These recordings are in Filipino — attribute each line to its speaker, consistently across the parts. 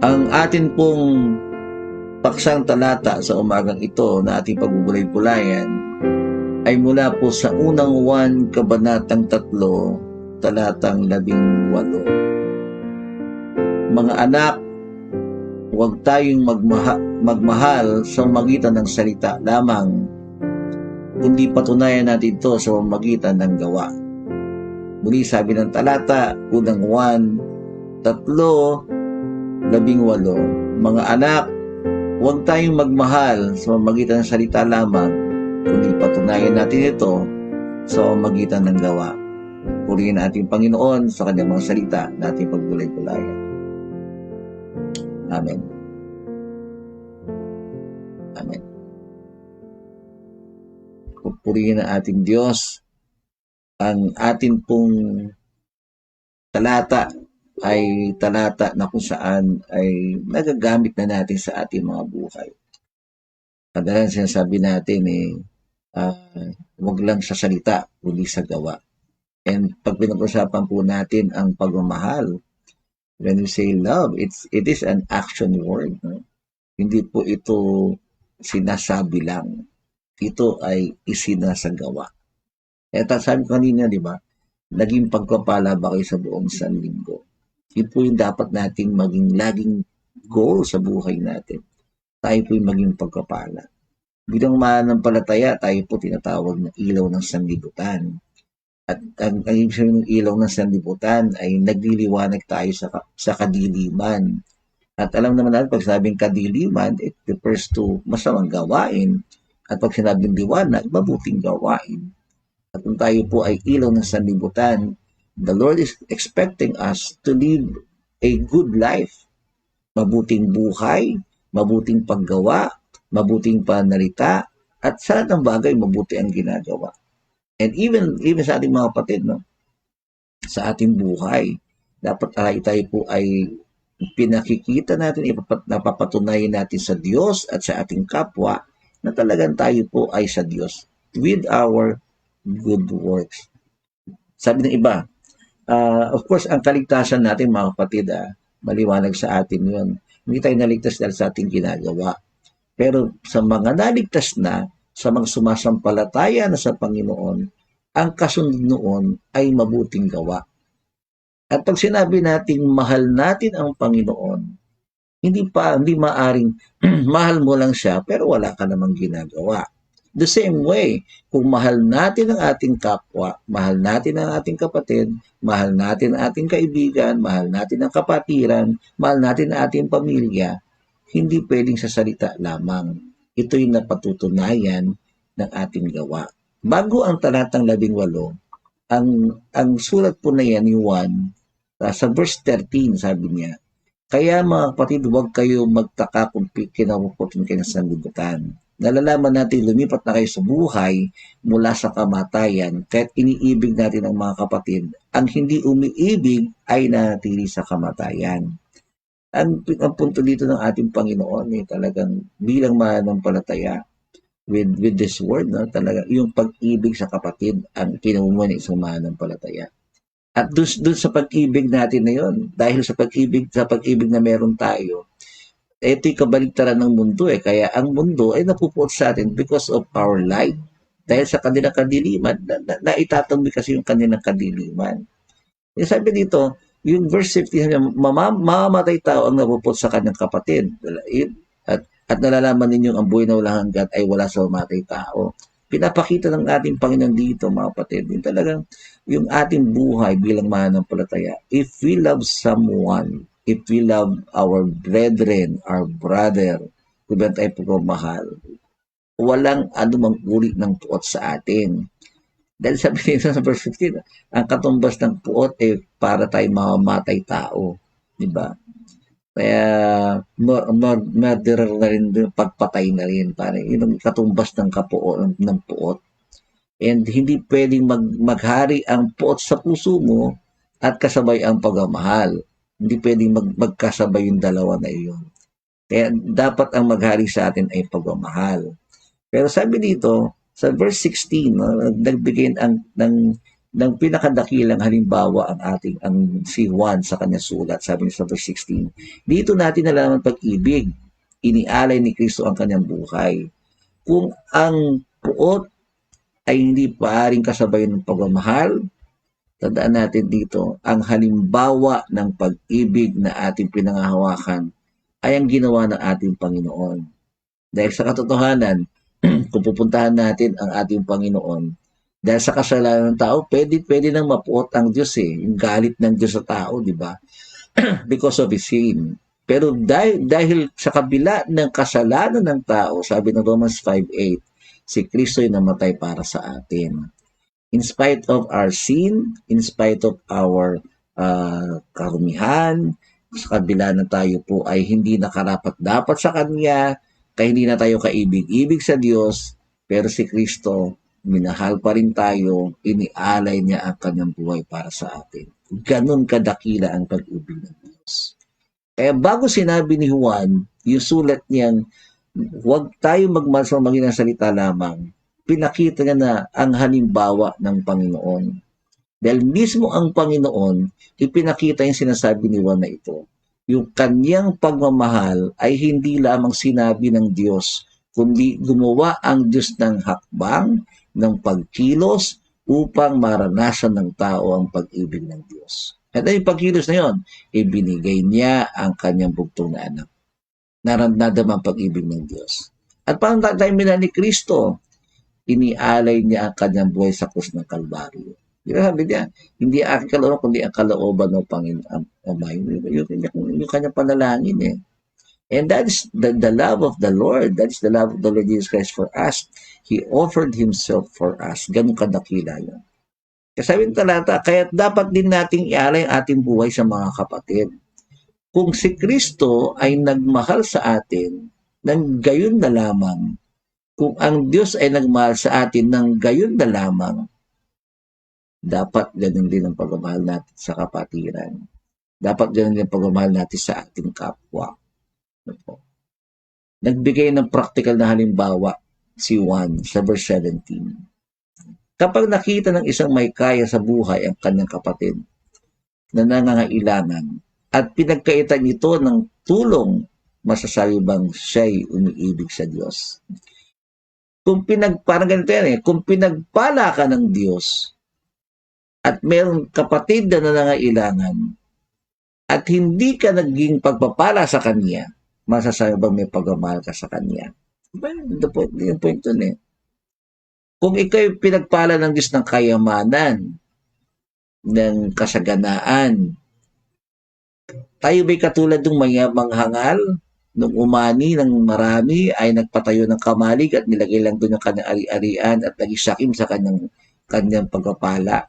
Speaker 1: Ang atin pong paksang talata sa umagang ito na ating pagbubulay-bulayan ay mula po sa unang 1 Kabanatang 3, talatang 18. Mga anak, huwag tayong magmahal sa magitan ng salita lamang, kundi patunayan natin ito sa pamamagitan ng gawa. Muli sabi ng talata, unang 1, 3, 18. Mga anak, huwag tayong magmahal sa pamamagitan ng salita lamang, kundi patunayan natin ito sa pamamagitan ng gawa. Purihin natin Panginoon sa kanyang mga salita na ating pagbulay-bulayan. Amen. Amen. Purihin ang ating Diyos. Ang atin pong talata ay talata na kung saan ay nagagamit na natin sa ating mga buhay. Kadalas sinasabi natin huwag lang sa salita, kundi sa gawa. And pag pinag-usapan po natin ang pagmamahal, when we say love, it is an action word. No? Hindi po ito sinasabi lang. Ito ay isinasagawa. At sabi ko kanina, di ba, naging pagpapala ba kayo sa buong sanlinggo? Yun po yung dapat nating maging laging goal sa buhay natin. Tayo po yung maging pagpapala. Bilang mananampalataya, tayo po tinatawag na ilaw ng sanlibutan. At ang ibig sabihin ng ilaw ng sanlibutan ay nagliliwanag tayo sa kadiliman. At alam naman natin, pag sabing kadiliman, it refers to masamang gawain. At pag sinabing liwanag, mabuting gawain. At kung tayo po ay ilaw ng sanlibutan, the Lord is expecting us to live a good life. Mabuting buhay, mabuting paggawa, mabuting pananalita, at sa lahat ng bagay, mabuti ang ginagawa. And even sa ating mga kapatid, no? Sa ating buhay, dapat tayo po ay pinakikita natin, napapatunayan natin sa Diyos at sa ating kapwa na talagang tayo po ay sa Diyos with our good works. Sabi ng iba, of course, ang kaligtasan natin, mga kapatid, maliwanag sa atin yun. Hindi tayo naligtas dahil sa ating ginagawa. Pero sa mga naligtas na, sa mga sumasampalataya na sa Panginoon, ang kasunod noon ay mabuting gawa. At pag sinabi nating mahal natin ang Panginoon, hindi maaring mahal mo lang siya pero wala ka namang ginagawa. The same way, kung mahal natin ang ating kapwa, mahal natin ang ating kapatid, mahal natin ang ating kaibigan, mahal natin ang kapatiran, mahal natin ang ating pamilya, hindi pwedeng sa salita lamang. Ito yung napatutunayan ng ating gawa. Bago ang talatang 18, ang sulat po na yan, yung 1, sa verse 13, sabi niya, kaya mga kapatid, huwag kayo magtaka kung kinabukutin kayo ng sanlibutan. Nalalaman natin, lumipat na kayo sa buhay mula sa kamatayan, kahit iniibig natin ang mga kapatid, ang hindi umiibig ay nanatili sa kamatayan. Ang punto dito ng ating Panginoon talagang bilang mananampalataya with this word, no, talaga yung pag-ibig sa kapatid ang kinumuha ng isang mananampalataya. At doon sa pag-ibig natin na yun, dahil sa pag-ibig na meron tayo, ito'y kabaligtaran ng mundo kaya ang mundo ay napupuot sa atin because of our light. Dahil sa kanilang kadiliman, naitatambi kasi yung kanilang kadiliman. Sabi dito, yung verse 15, mamamatay tao ang napupuot sa kanyang kapatid. At nalalaman ninyong ang buhay na walang hanggan ay wala sa mamatay tao. Pinapakita ng ating Panginoon dito, mga kapatid, yung talagang yung ating buhay bilang mananampalataya. If we love someone, if we love our brethren, our brother, kung ba tayo pagmamahal, walang anumang uri ng puot sa atin. Dahil sabi nito sa verse 15, ang katumbas ng puot para tayo mamamatay tao. Diba? Kaya murderer na rin, pagpatay na rin. Parang yun ang katumbas ng puot. And hindi pwedeng maghari ang puot sa puso mo at kasabay ang pagmamahal. Hindi pwedeng magkasabay yung dalawa na iyon. Kaya dapat ang maghari sa atin ay pagmamahal. Pero sabi dito, sa verse 16, nagbigay ng pinakadakilang halimbawa ang si Juan sa kanyang sulat, sabi niya sa verse 16. Dito natin nalaman pag-ibig. Inialay ni Kristo ang kanyang buhay. Kung ang puot ay hindi paaring kasabay ng pagmamahal, tandaan natin dito, ang halimbawa ng pag-ibig na ating pinangahawakan ay ang ginawa ng ating Panginoon. Dahil sa katotohanan, kung pupuntahan natin ang ating Panginoon, dahil sa kasalanan ng tao, pwede nang mapuot ang Diyos eh. Yung galit ng Diyos sa tao, di ba? Because of his sin. Pero dahil sa kabila ng kasalanan ng tao, sabi ng Romans 5:8, si Kristo ay namatay para sa atin. In spite of our sin, in spite of our karumihan, sa kabila na tayo po ay hindi nakarapat-dapat sa Kanya, kaya hindi na tayo kaibig-ibig sa Diyos, pero si Kristo, minahal pa rin tayo, inialay niya ang Kanyang buhay para sa atin. Ganon kadakila ang pag-ibig ng Diyos. Kaya bago sinabi ni Juan, yung sulat niyang, huwag tayo magmahal sa mga salita lamang, pinakita niya na ang halimbawa ng Panginoon. Dahil mismo ang Panginoon, ipinakita yung sinasabi ni Juan na ito. Yung kanyang pagmamahal ay hindi lamang sinabi ng Diyos, kundi gumawa ang Diyos ng hakbang, ng pagkilos, upang maranasan ng tao ang pag-ibig ng Diyos. At yung pagkilos na yun, ibinigay niya ang kanyang bugtong na anak. Naramdaman ang pag-ibig ng Diyos. At paano tayo minahal ni Kristo? Inialay niya ang kanyang buhay sa krus ng Kalbaryo. Sabi niya, hindi aking kalooban, kundi ang kalooban ng Panginoon. Yung kanyang panalangin eh. And that is the love of the Lord. That is the love of the Lord Jesus Christ for us. He offered Himself for us. Ganun kadakila yun. Kasi sabi ng talata, kaya dapat din nating ialay ang ating buhay sa mga kapatid. Kung si Kristo ay nagmahal sa atin, ng gayon na lamang, kung ang Diyos ay nagmahal sa atin ng gayon na lamang, dapat ganun din ang pagmamahal natin sa kapatiran. Dapat ganun din ang pagmamahal natin sa ating kapwa. Nagbigay ng practical na halimbawa si Juan sa verse 17. Kapag nakita ng isang may kaya sa buhay ang kanyang kapatid na nangangailangan at pinagkaitan ito ng tulong, masasabi bang siya'y umiibig sa Diyos? Parang ganito yan eh, kung pinagpala ka ng Diyos at mayroong kapatid na nangangailangan at hindi ka naging pagpapala sa Kanya, masasabi bang may pagmamahal ka sa Kanya? Yung point dun eh. Kung ikaw'y pinagpala ng Diyos ng kayamanan, ng kasaganaan, tayo ba'y katulad ng mayamang hangal, nung umani ng marami ay nagpatayo ng kamalig at nilagay lang doon ang kanyang ari-arian at nagisakim sa kanyang pagpapala?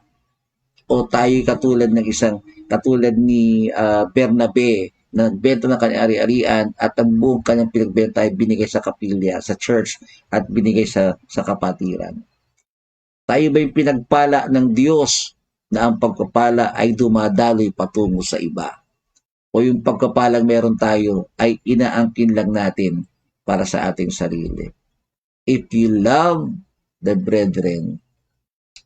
Speaker 1: O tayo katulad ni Bernabe, na nagbenta ng kanyang ari-arian at ang buong kanyang pinagbenta ay binigay sa kapilya, sa church, at binigay sa kapatiran. Tayo ba'y pinagpala ng Diyos na ang pagpapala ay dumadaloy patungo sa iba? O yung pagpapalang meron tayo ay inaangkin lang natin para sa ating sarili? If you love the brethren,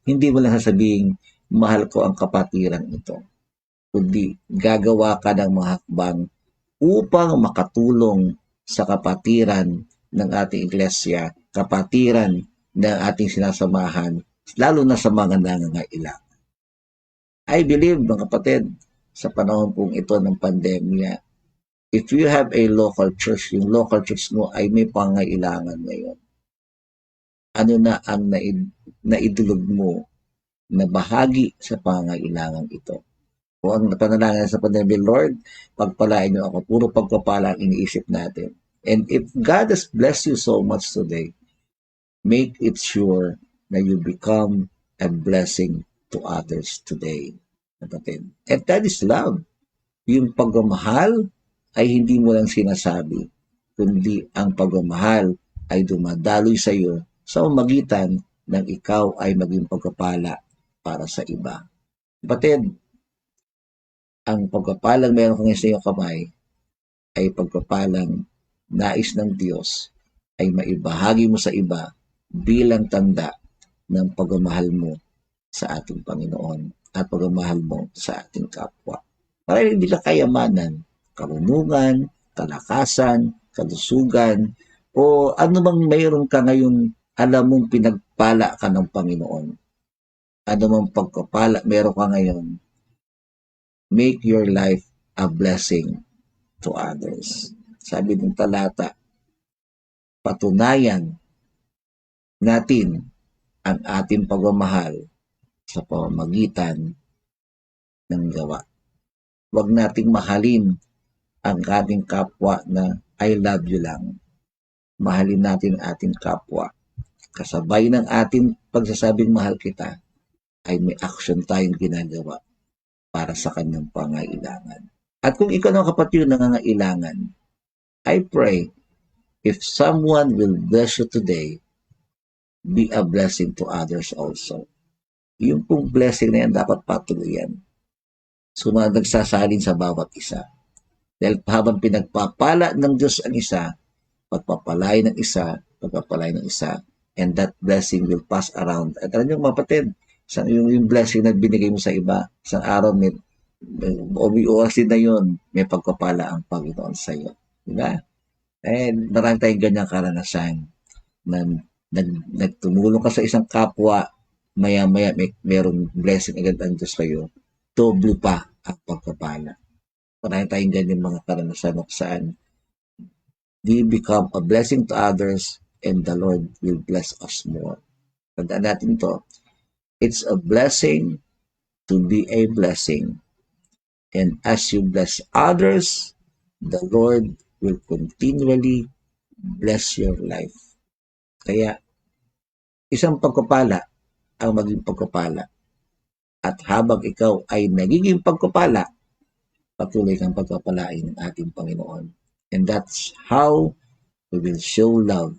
Speaker 1: hindi mo lang sasabihin, mahal ko ang kapatirang ito, kundi gagawa ka ng mga hakbang upang makatulong sa kapatiran ng ating iglesia, kapatiran ng ating sinasamahan, lalo na sa mga nangangailangan. I believe, mga kapatid, sa panahon pong ito ng pandemya, if you have a local church, yung local church mo ay may pangailangan ngayon, ano na ang naidulog mo na bahagi sa pangailangan ito? O ang panalangin sa pandemya, Lord, pagpalain niyo ako, puro pagpapala ang iniisip natin. And if God has blessed you so much today, make it sure na you become a blessing to others today. And that is love. Yung pagmamahal ay hindi mo lang sinasabi, kundi ang pagmamahal ay dumadaloy sa iyo sa pamamagitan ng ikaw ay maging pagpapala para sa iba. Kapatid, ang pagpapalang meron kang sa iyong kamay ay pagpapalang nais ng Diyos ay maibahagi mo sa iba bilang tanda ng pagmamahal mo sa ating Panginoon at pagmamahal mo sa ating kapwa. Marahil hindi ka kayamanan, karunungan, kalakasan, kalusugan, o ano bang mayroon ka ngayon, alam mong pinagpala ka ng Panginoon. Ano mang pagkapala meron ka ngayon, make your life a blessing to others. Sabi ng talata, patunayan natin ang ating pagmamahal sa pamamagitan ng gawa. Huwag nating mahalin ang ating kapwa na I love you lang. Mahalin natin ang ating kapwa. Kasabay ng ating pagsasabing mahal kita, ay may action tayong ginagawa para sa kanyang pangailangan. At kung ikaw ng kapatid yung nangangailangan, I pray, if someone will bless you today, be a blessing to others also. Yung pong blessing na yan, dapat patuloy yan. So, mga nagsasalin sa bawat isa. Dahil habang pinagpapala ng Diyos ang isa, pagpapalay ng isa, and that blessing will pass around. At alam nyo, mapatid, yung blessing na binigay mo sa iba, isang araw, o kasi na yun, may pagpapala ang Panginoon sa iyo. Diba? Marami tayong ganyang karanasan na nagtumulong ka sa isang kapwa, maya-maya merong blessing agad ang Diyos sa'yo, doble pa ang pagpapala. Marami tayong ganyan mga karanasan kung saan we become a blessing to others and the Lord will bless us more. Tandaan natin to. It's a blessing to be a blessing. And as you bless others, the Lord will continually bless your life. Kaya, isang pagpapala ang maging pagpapala. At habang ikaw ay nagiging pagpapala, patuloy kang pagpapalain ng ating Panginoon. And that's how we will show love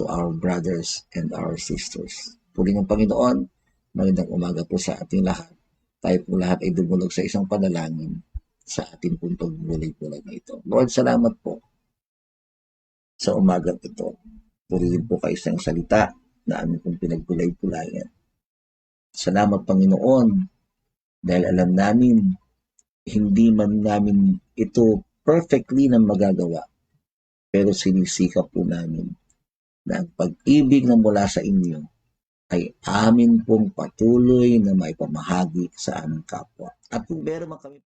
Speaker 1: to our brothers and our sisters. Puri ng Panginoon, magandang umaga po sa ating lahat. Tayo po lahat ay dumulog sa isang panalangin sa ating pong pagbulay-bulay na ito. Lord, salamat po sa umagang ito. Purihin po kayo sa salita na aming pong pinagbulay-bulayan. Salamat, Panginoon, dahil alam namin, hindi man namin ito perfectly na magagawa, pero sinisikap po namin na ang pag-ibig na mula sa inyo ay amin pong patuloy na maipamahagi sa aming kapwa. At kung meron man kami